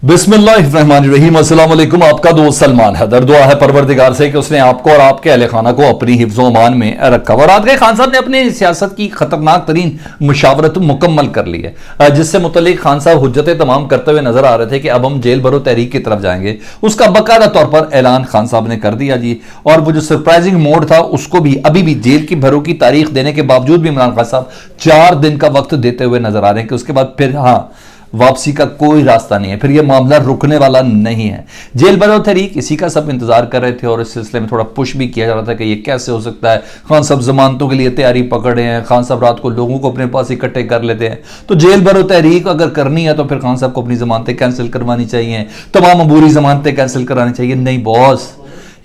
बिस्मिल्लाहिर्रहमानिर्रहीम। अस्सलाम वालेकुम। आपका दोस्त सलमान हैदर। दुआ है परवरदिगार से कि उसने आपको और आपके अहले खाना को अपनी हिफ्ज़ो अमान में रखा। और आज के खान साहब ने अपनी सियासत की खतरनाक तरीन मुशावरत मुकम्मल कर ली है, जिससे मुतल्लिक खान साहब हुज्जतें तमाम करते हुए नजर आ रहे थे कि अब हम जेल भरो तहरीक की तरफ जाएंगे। उसका बाकायदा तौर पर ऐलान खान साहब ने कर दिया जी। और वो जो सरप्राइजिंग मोड था उसको भी अभी भी जेल की भरो की तारीख देने के बावजूद भी इमरान खान साहब 4 दिन का वक्त देते हुए नजर आ रहे हैं कि उसके बाद फिर वापसी का कोई रास्ता नहीं है, फिर यह मामला रुकने वाला नहीं है। जेल भरो तहरीक इसी का सब इंतजार कर रहे थे और इस सिलसिले में थोड़ा पुश भी किया जा रहा था कि यह कैसे हो सकता है। खान साहब जमानतों के लिए तैयारी पकड़े हैं, खान साहब रात को लोगों को अपने पास इकट्ठे कर लेते हैं। तो जेल भरो तहरीक अगर करनी है तो फिर खान साहब को अपनी जमानतें कैंसिल करवानी चाहिए, तमाम अबूरी जमानतें कैंसिल करानी चाहिए। नहीं बॉस,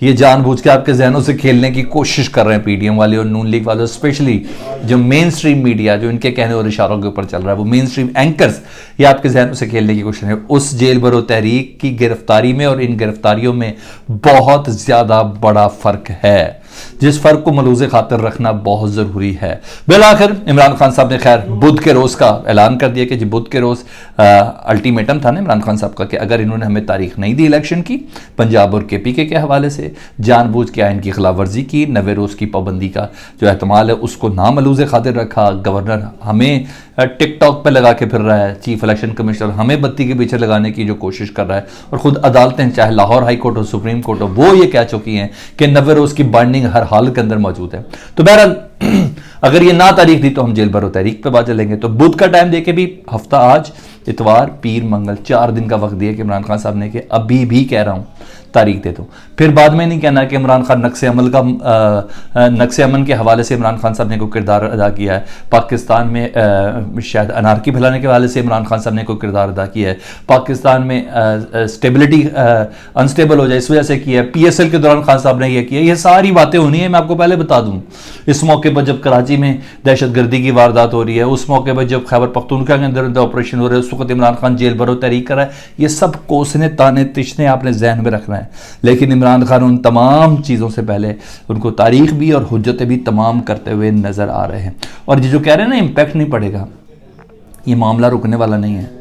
ये जानबूझ के आपके जहनों से खेलने की कोशिश कर रहे हैं पीडीएम वाले और नून लीग वाले, स्पेशली जो मेन स्ट्रीम मीडिया जो इनके कहने और इशारों के ऊपर चल रहा है, वो मेन स्ट्रीम एंकर्स ये आपके जहनों से खेलने की कोशिश है। उस जेल भरो तहरीक की गिरफ्तारी में और इन गिरफ्तारियों में बहुत ज्यादा बड़ा फर्क है, जिस फर्क को मलूज़े खातिर रखना बहुत जरूरी है। बिलाखिर इमरान खान साहब ने खैर बुध के रोज का ऐलान कर दिया कि जी बुध के रोज अल्टीमेटम था ना इमरान खान साहब का कि अगर इन्होंने हमें तारीख नहीं दी इलेक्शन की, पंजाब और केपीके के हवाले से जानबूझ के आइन की खिलाफ वर्जी की, 90 रोज की पाबंदी का जो एहतमाल है उसको ना मलूज़े खातिर रखा। गवर्नर हमें टिकटॉक पे लगा के फिर रहा है, चीफ इलेक्शन कमिश्नर हमें बत्ती के पीछे लगाने की जो कोशिश कर रहा है, और खुद अदालतें चाहे लाहौर हाई कोर्ट हो, सुप्रीम कोर्ट हो, वो ये कह चुकी हैं कि 90 रोज की बाइंडिंग हर हाल के अंदर मौजूद है। तो बहरहाल अगर ये ना तारीख दी तो हम जेल भरो तहरीक पे बात चलेंगे। तो बुध का टाइम देके भी हफ्ता आज इतवार पीर मंगल 4 दिन का वक्त दिया कि इमरान खान साहब ने कि अभी भी कह रहा हूं तारीख दे दो। फिर बाद में नहीं कहना कि इमरान खान नक्शे अमन के हवाले से इमरान खान साहब ने कोई किरदार अदा किया है, पाकिस्तान में शायद अनारकी फैलाने के हवाले से इमरान खान साहब ने कोई किरदार अदा किया है, पाकिस्तान में स्टेबिलिटी अनस्टेबल हो जाए इस वजह से किया है, PSL के दौरान खान साहब ने यह किया। ये सारी बातें होनी है, मैं आपको पहले बता दूं। इस मौके पर जब कराची में दहशतगर्दी की वारदात हो रही है, उस मौके पर जब खैबर पख्तूनख्वा के अंदर ऑपरेशन हो रहे हैं, उस वक्त इमरान खान जेल भरो तहरीक कर रहा है। ये सब कोसने ताने तिश्ने आपने जहन में रखना है। लेकिन इमरान खान उन तमाम चीज़ों से पहले उनको तारीख भी और हुज्जतें भी तमाम करते हुए नजर आ रहे हैं। और ये जो कह रहे हैं ना इम्पैक्ट नहीं पड़ेगा, ये मामला रुकने वाला नहीं है।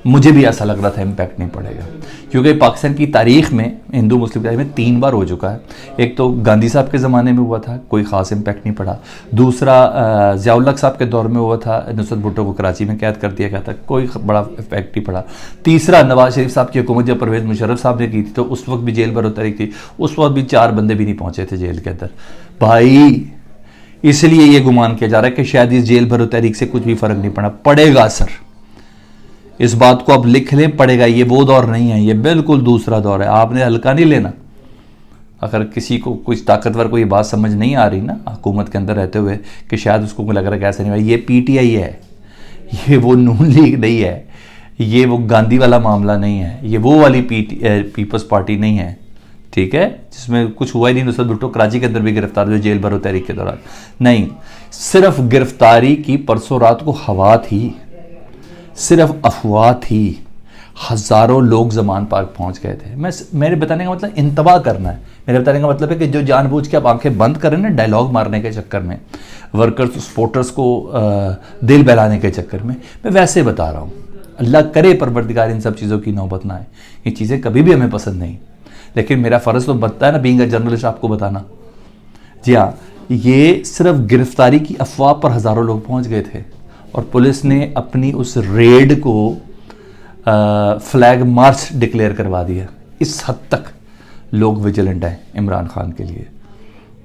मुझे भी ऐसा लग रहा था इम्पैक्ट नहीं पड़ेगा, क्योंकि पाकिस्तान की तारीख में, हिंदू मुस्लिम तारीख में 3 बार हो चुका है। एक तो गांधी साहब के ज़माने में हुआ था, कोई ख़ास इम्पैक्ट नहीं पड़ा। दूसरा ज़ियाउल हक साहब के दौर में हुआ था, नुसरत भुट्टो को कराची में कैद कर दिया गया था, कोई बड़ा इफेक्ट नहीं पड़ा। तीसरा नवाज शरीफ साहब की हुकूमत जब परवेज़ मुशर्रफ साहब ने की थी तो उस वक्त भी जेल भरो तहरीक थी, उस वक्त भी 4 बंदे भी नहीं पहुँचे थे जेल के अंदर भाई। इसलिए ये गुमान किया जा रहा है कि शायद इस जेल भरो तहरीक से कुछ भी फ़र्क नहीं पड़ेगा सर। इस बात को आप लिख लें, पड़ेगा। ये वो दौर नहीं है, ये बिल्कुल दूसरा दौर है, आपने हल्का नहीं लेना। अगर किसी को कुछ ताकतवर को ये बात समझ नहीं आ रही ना हुकूमत के अंदर रहते हुए कि शायद उसको लग रहा है कि ऐसा नहीं हुआ, ये PTI है, ये वो नून लीग नहीं है, ये वो गांधी वाला मामला नहीं है, ये वो वाली पीपल्स पार्टी नहीं है, ठीक है, जिसमें कुछ हुआ ही नहीं। नुसरत भुट्टो कराची के अंदर भी गिरफ्तार हुए जेल भरो तहरीक के दौरान। नहीं, सिर्फ गिरफ्तारी की परसों रात को हवा थी, सिर्फ अफवाह थी, हजारों लोग जमान पार्क पहुंच गए थे। मेरे बताने का मतलब इंतबा करना है, मेरे बताने का मतलब है कि जो जानबूझ के आप आंखें बंद करें ना डायलॉग मारने के चक्कर में, वर्कर्स सपोर्टर्स को दिल बहलाने के चक्कर में, मैं वैसे बता रहा हूँ। अल्लाह करे परवरदिगार इन सब चीज़ों की नौबत ना आए। ये चीज़ें कभी भी हमें पसंद नहीं, लेकिन मेरा फ़र्ज़ तो बनता है ना बीइंग अ जर्नलिस्ट आपको बताना। जी हाँ, ये सिर्फ गिरफ्तारी की अफवाह पर हज़ारों लोग पहुँच गए थे और पुलिस ने अपनी उस रेड को फ्लैग मार्च डिक्लेयर करवा दिया। इस हद तक लोग विजिलेंट हैं इमरान खान के लिए,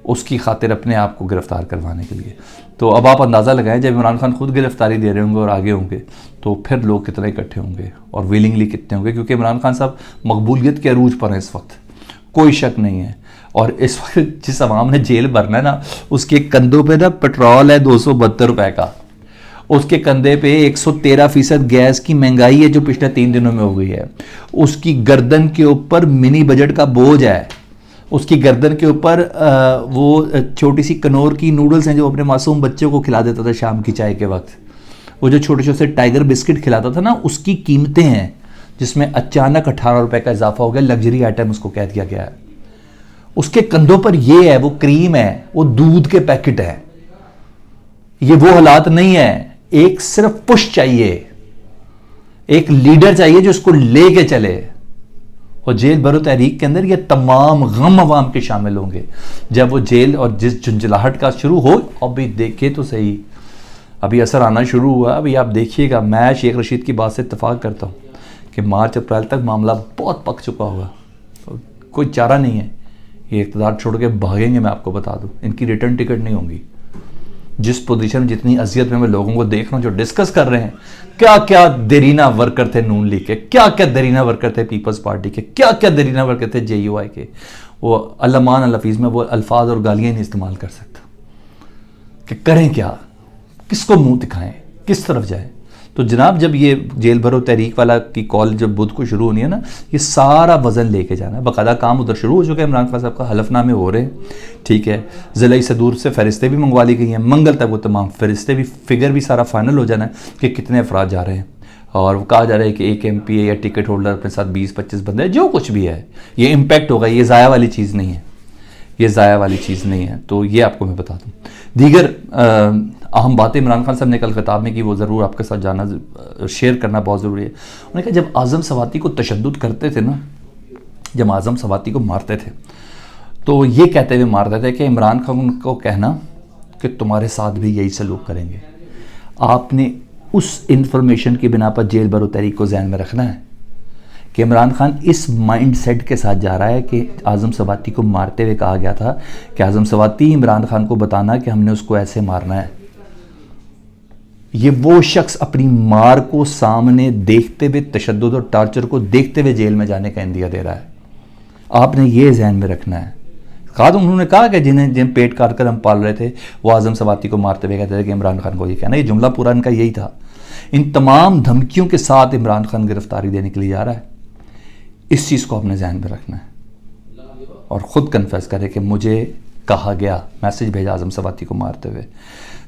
उसकी खातिर अपने आप को गिरफ्तार करवाने के लिए। तो अब आप अंदाज़ा लगाएं, जब इमरान खान खुद गिरफ्तारी दे रहे होंगे और आगे होंगे तो फिर लोग कितने इकट्ठे होंगे और विलिंगली कितने होंगे, क्योंकि इमरान खान साहब मकबूलियत के अरूज पर हैं इस वक्त, कोई शक नहीं है। और इस वक्त जिस आवाम ने जेल भरना है ना, उसके कंधों पे ना पेट्रोल है 272 रुपए का, उसके कंधे पे 113% गैस की महंगाई है जो पिछले 3 दिनों में हो गई है, उसकी गर्दन के ऊपर मिनी बजट का बोझ है, उसकी गर्दन के ऊपर वो छोटी सी कनौर की नूडल्स हैं जो अपने मासूम बच्चों को खिला देता था शाम की चाय के वक्त, वो जो छोटे छोटे टाइगर बिस्किट खिलाता था ना, उसकी कीमतें हैं जिसमें अचानक 18 रुपए का इजाफा हो गया, लग्जरी आइटम उसको कह दिया गया है। उसके कंधों पर ये है, वो क्रीम है, वो दूध के पैकेट है, ये वो हालात नहीं है। एक सिर्फ पुश चाहिए, एक लीडर चाहिए जो उसको लेके चले। और जेल भरो तहरीक के अंदर ये तमाम गम अवाम के शामिल होंगे। जब वो जेल और जिस झुंझलाहट का शुरू हो, अभी देखे तो सही, अभी असर आना शुरू हुआ। अभी आप देखिएगा, मैं शेख रशीद की बात से इत्तफाक करता हूँ कि मार्च अप्रैल तक मामला बहुत पक चुका होगा, कोई चारा नहीं है, ये इक़्तिदार छोड़ के भागेंगे। मैं आपको बता दूँ, इनकी रिटर्न टिकट नहीं होंगी। जिस पोजीशन में, जितनी अजियत में मैं लोगों को देख रहा हूँ जो डिस्कस कर रहे हैं, क्या क्या देरीना वर्कर थे नून लीग के, क्या क्या देरीना वर्कर थे पीपल्स पार्टी के, क्या क्या देरीना वर्कर थे JUI के। वो अल्लामान अलफीज़ में वो अल्फाज और गालियाँ नहीं इस्तेमाल कर सकता कि करें क्या, किसको मुंह दिखाएं, किस तरफ जाएं। तो जनाब, जब ये जेल भरो तहरीक वाला की कॉल जब बुध को शुरू होनी है ना, ये सारा वजन लेके जाना है। बाकायदा काम उधर शुरू हो चुका है, इमरान खान साहब का हलफनामे हो रहे हैं, ठीक है। ज़िला सदूर से फ़हरिस्तें भी मंगवा ली गई हैं, मंगल तक वो तमाम फ़हरिस्तें भी, फिगर भी सारा फाइनल हो जाना है कि कितने अफराद जा रहे हैं। और वो कहा जा रहा है कि एक MPA या टिकट होल्डर अपने साथ 20-25 बंदे, जो कुछ भी है, ये इम्पैक्ट होगा। ये ज़ाया वाली चीज़ नहीं है, ये ज़ाया वाली चीज़ नहीं है। तो ये आपको मैं बता दूँ। दीगर अहम बातें इमरान खान साहब ने कल खिताब में की, वो ज़रूर आपके साथ जाना, शेयर करना बहुत ज़रूरी है। उन्होंने कहा जब आज़म सवाती को तशद्दुद करते थे ना, जब आज़म सवाती को मारते थे, तो ये कहते हुए मारते थे कि इमरान खान को कहना कि तुम्हारे साथ भी यही सलूक करेंगे। आपने उस इंफॉर्मेशन की बिना पर जेल भरो तहरीक को ज़हन में रखना है कि इमरान खान इस माइंड सेट के साथ जा रहा है कि आज़म सवाती को मारते हुए कहा गया था कि आज़म सवाती, इमरान खान को बताना कि हमने उसको ऐसे मारना है। ये वो शख्स अपनी मार को सामने देखते हुए, तशद्दुद और टार्चर को देखते हुए जेल में जाने का इंदिया दे रहा है। आपने ये जहन में रखना है। कहा तो उन्होंने कहा कि जिन्हें पेट काट कर हम पाल रहे थे, वो आज़म सवाती को मारते हुए कहते थे कि इमरान खान को ये कहना। ये जुमला पूरा इनका यही था। इन तमाम धमकियों के साथ इमरान खान गिरफ्तारी देने के लिए जा रहा है। इस चीज़ को आपने जहन में रखना है और ख़ुद कन्फेस करे कि मुझे कहा गया, मैसेज भेजा आज़म सवाती को मारते हुए।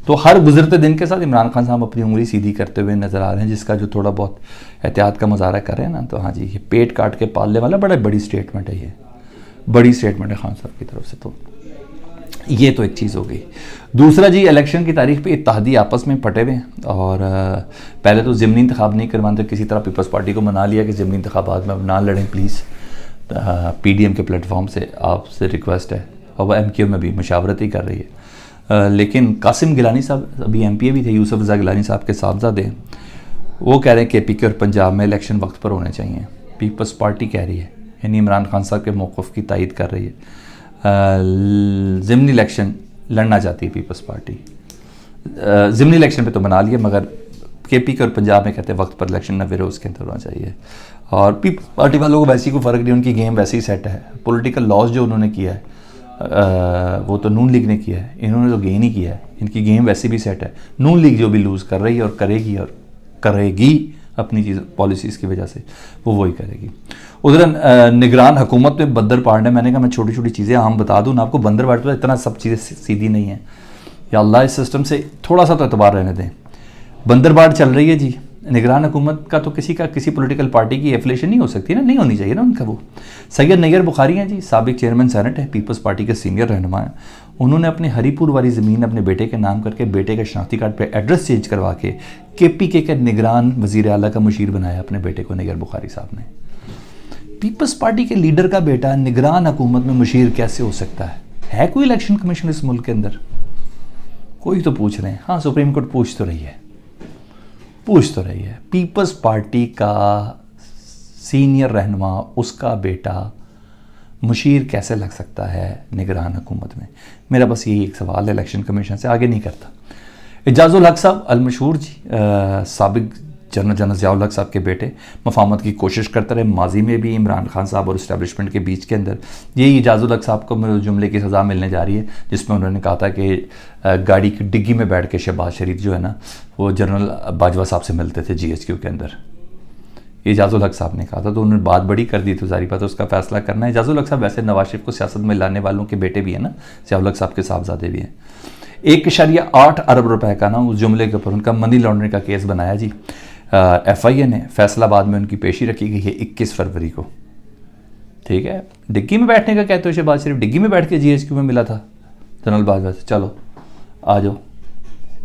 तो हर गुजरते दिन के साथ इमरान खान साहब अपनी उंगली सीधी करते हुए नज़र आ रहे हैं, जिसका जो थोड़ा बहुत एहतियात का मुजाहरा कर रहे हैं ना। तो हाँ जी, ये पेट काट के पालने वाला बड़ा बड़ी स्टेटमेंट है, ये बड़ी स्टेटमेंट है खान साहब की तरफ से। तो ये तो एक चीज़ हो गई। दूसरा जी, इलेक्शन की तारीख पे इत्तेहादी आपस में पटे हुए हैं और पहले तो ज़िमनी इंतखाब नहीं करवाते, किसी तरह पीपल्स पार्टी को मना लिया कि ज़िमनी इंतखाबात में ना लड़ें प्लीज़। PDM के प्लेटफॉर्म से आपसे रिक्वेस्ट है, और वह MQ में भी मशावरत ही कर रही है। लेकिन कासिम गिलानी साहब अभी MPA भी थे, यूसुफ रज़ा गिलानी साहब के साहबजादे हैं, वो कह रहे हैं कि PK और पंजाब में इलेक्शन वक्त पर होने चाहिए। पीपल्स पार्टी कह रही है, यानी इमरान खान साहब के मौक़िफ़ की तायद कर रही है। ज़िमनी इलेक्शन लड़ना चाहती है पीपल्स पार्टी। ज़िमनी इलेक्शन पे तो बना लिया, मगर KPK और पंजाब में कहते हैं वक्त पर इलेक्शन न फिर उसके अंदर होना चाहिए। और पीपल्स पार्टी वालों को वैसी कोई फ़र्क नहीं, उनकी गेम वैसे ही सेट है। पॉलिटिकल लॉस जो उन्होंने किया है वो तो नून लीग ने किया है, इन्होंने तो गेन ही किया है। इनकी गेम वैसे भी सेट है। नून लीग जो भी लूज़ कर रही है और करेगी अपनी चीज़ पॉलिसीज़ की वजह से, वो वही करेगी। उधर निगरान हुकूमत में बंदर पाड़ने, मैंने कहा मैं छोटी छोटी चीज़ें आम बता दूँ ना आपको। बंदर पाड़ तो इतना सब चीज़ें सीधी नहीं है, या अल्लाह इस सिस्टम से थोड़ा सा तो एतबार रहने दें। बंदर बाड़ चल रही है जी। निगरान हुकूमत का तो किसी पॉलिटिकल पार्टी की एफिलेशन नहीं हो सकती ना, नहीं होनी चाहिए ना उनका। वो सैयद नैयर बुखारी हैं जी, साबिक चेयरमैन सेनेट है, पीपल्स पार्टी के सीनियर रहनुमा हैं। उन्होंने अपने हरीपुर वाली ज़मीन अपने बेटे के नाम करके बेटे के शनाख्ती कार्ड पे एड्रेस चेंज करवा के KPK के निगरान वज़ीर आला का मुशीर बनाया अपने बेटे को, नैयर बुखारी साहब ने। पीपल्स पार्टी के लीडर का बेटा निगरान हुकूमत में मुशीर कैसे हो सकता है? है कोई इलेक्शन कमीशन इस मुल्क के अंदर? कोई तो पूछ रहे हैं। हाँ, सुप्रीम कोर्ट पूछ तो रही है। पीपल्स पार्टी का सीनियर रहनुमा, उसका बेटा मुशीर कैसे लग सकता है निगरान हुकूमत में? मेरा बस यही एक सवाल है इलेक्शन कमीशन से, आगे नहीं करता। एजाजुल हक साहब अलमशहूर जी, साबिक जनरल ज़ियाउल हक साहब के बेटे, मफाहमत की कोशिश करते रहे माजी में भी इमरान खान साहब और इस्टेब्लिशमेंट के बीच के अंदर। यही एजाजुल हक साहब को जुमले की सज़ा मिलने जा रही है, जिसमें उन्होंने कहा था कि गाड़ी की डिग्गी में बैठ के शहबाज शरीफ जो है ना, वो जनरल बाजवा साहब से मिलते थे GHQ के अंदर। एजाजुल हक साहब ने कहा था, तो उन्होंने बात बड़ी कर दी, तो जारी बात है उसका फैसला करना है। एजाजुल हक साहब वैसे नवाज शरीफ को सियासत में लाने वालों के बेटे भी हैं ना, ज़ियाउल हक साहब के साहबजादे भी हैं। 1.8 अरब रुपए का ना उस जुमले के ऊपर उनका मनी लॉन्ड्रिंग का केस बनाया जी। FIA ने फैसलाबाद में उनकी पेशी रखी गई है 21 फरवरी को। ठीक है, डिग्गी में बैठने का कहते हो शहबाज शरीफ, डिग्गी में बैठ के GHQ में मिला था जनरल बाजवा से। चलो आ जाओ,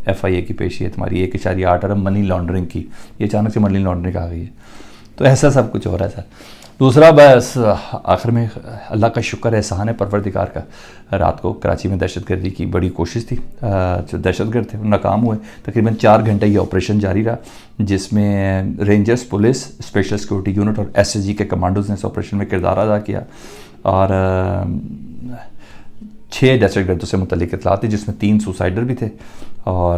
FIA की पेशी है तुम्हारी 1.8 अरब मनी लॉन्ड्रिंग की, ये अचानक से मनी लॉन्ड्रिंग आ गई है। तो ऐसा सब कुछ हो रहा है सर। दूसरा बस आखिर में अल्लाह का शुक्र है, एहसान है परवरदिगार का, रात को कराची में दहशतगर्दी की बड़ी कोशिश थी, जो दहशतगर्द थे वो नाकाम हुए। तकरीबन 4 घंटे ये ऑपरेशन जारी रहा, जिसमें rangers, police, special security unit और SSG के कमांडोज ने इस ऑपरेशन में किरदार अदा किया और 6 दहशतगर्दों से मुतल्लिक इतला थी, जिसमें 3 सुसाइडर भी थे और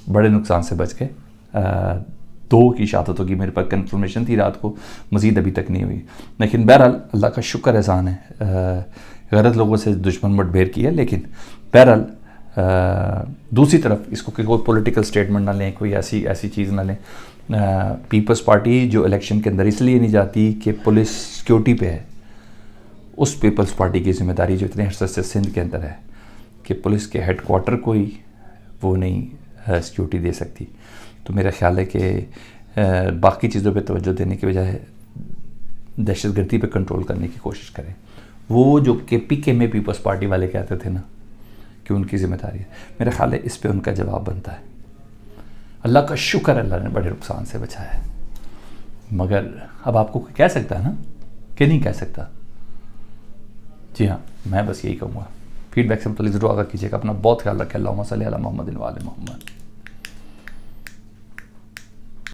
बड़े नुकसान से बच गए। 2 की शहादतों की मेरे पास कंफर्मेशन थी रात को, मज़ीद अभी तक नहीं हुई। लेकिन बहरहाल अल्लाह का शुक्र एहसान है, गलत लोगों से दुश्मन मुठभेड़ की है। लेकिन बहरहाल दूसरी तरफ इसको कोई पॉलिटिकल स्टेटमेंट ना लें, कोई ऐसी चीज़ ना लें। पीपल्स पार्टी जो इलेक्शन के अंदर इसलिए नहीं जाती कि पुलिस सिक्योरिटी पे है, उस पीपल्स पार्टी की जिम्मेदारी जो इतने अर्से से सिंध के अंदर है कि पुलिस के हेडक्वार्टर को ही वो नहीं सिक्योरिटी दे सकती। तो मेरा ख्याल है कि बाकी चीज़ों पे तवज्जो देने के बजाय दहशतगर्दी पे कंट्रोल करने की कोशिश करें। वो जो KPK में पीपल्स पार्टी वाले कहते थे ना कि उनकी जिम्मेदारी है, मेरा ख्याल है इस पे उनका जवाब बनता है। अल्लाह का शुक्र, अल्लाह ने बड़े नुकसान से बचाया है। मगर अब आपको कोई कह सकता है ना कि नहीं कह सकता। जी हाँ, मैं बस यही कहूँगा। फीडबैक से मतलब ज़रूर आगा कीजिएगा। अपना बहुत ख्याल रखें। अल्लाहुम्मा सल्ली अला मुहम्मद व आले मुहम्मद।